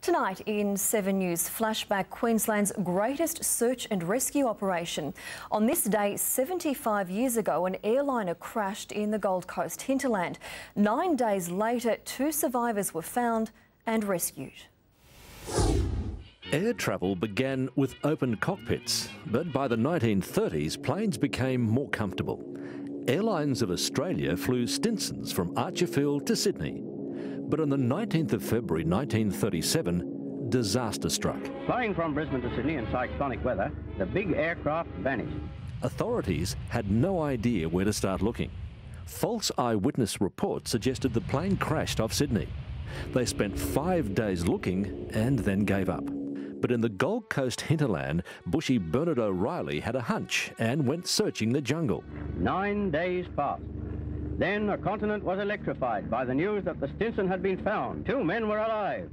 Tonight in 7 News, Flashback, Queensland's greatest search and rescue operation. On this day 75 years ago, an airliner crashed in the Gold Coast Hinterland. 9 days later, 2 survivors were found and rescued. Air travel began with open cockpits, but by the 1930s, planes became more comfortable. Airlines of Australia flew Stinsons from Archerfield to Sydney. But on the 19th of February 1937, disaster struck. Flying from Brisbane to Sydney in cyclonic weather, the big aircraft vanished. Authorities had no idea where to start looking. False eyewitness reports suggested the plane crashed off Sydney. They spent 5 days looking and then gave up. But in the Gold Coast Hinterland, bushy Bernard O'Reilly had a hunch and went searching the jungle. 9 days passed. Then a continent was electrified by the news that the Stinson had been found. 2 men were alive.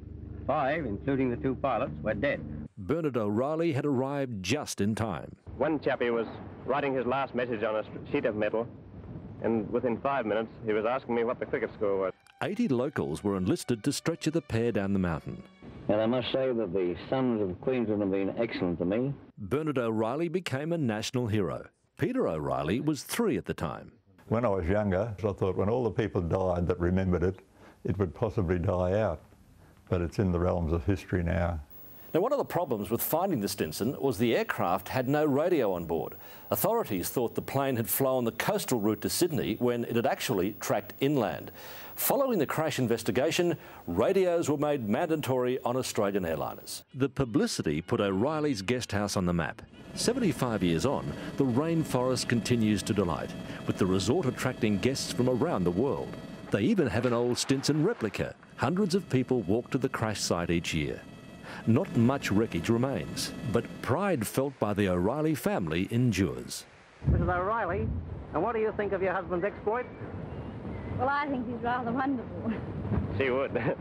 5, including the 2 pilots, were dead. Bernard O'Reilly had arrived just in time. One chappie was writing his last message on a sheet of metal, and within 5 minutes he was asking me what the cricket score was. 80 locals were enlisted to stretcher the pair down the mountain. And I must say that the sons of Queensland have been excellent to me. Bernard O'Reilly became a national hero. Peter O'Reilly was 3 at the time. When I was younger, I thought when all the people died that remembered it, it would possibly die out. But it's in the realms of history now. Now, one of the problems with finding the Stinson was the aircraft had no radio on board. Authorities thought the plane had flown the coastal route to Sydney when it had actually tracked inland. Following the crash investigation, radios were made mandatory on Australian airliners. The publicity put O'Reilly's guest house on the map. 75 years on, the rainforest continues to delight, with the resort attracting guests from around the world. They even have an old Stinson replica. Hundreds of people walk to the crash site each year. Not much wreckage remains, but pride felt by the O'Reilly family endures. Mrs. O'Reilly, and what do you think of your husband's exploit? Well, I think he's rather wonderful. She would.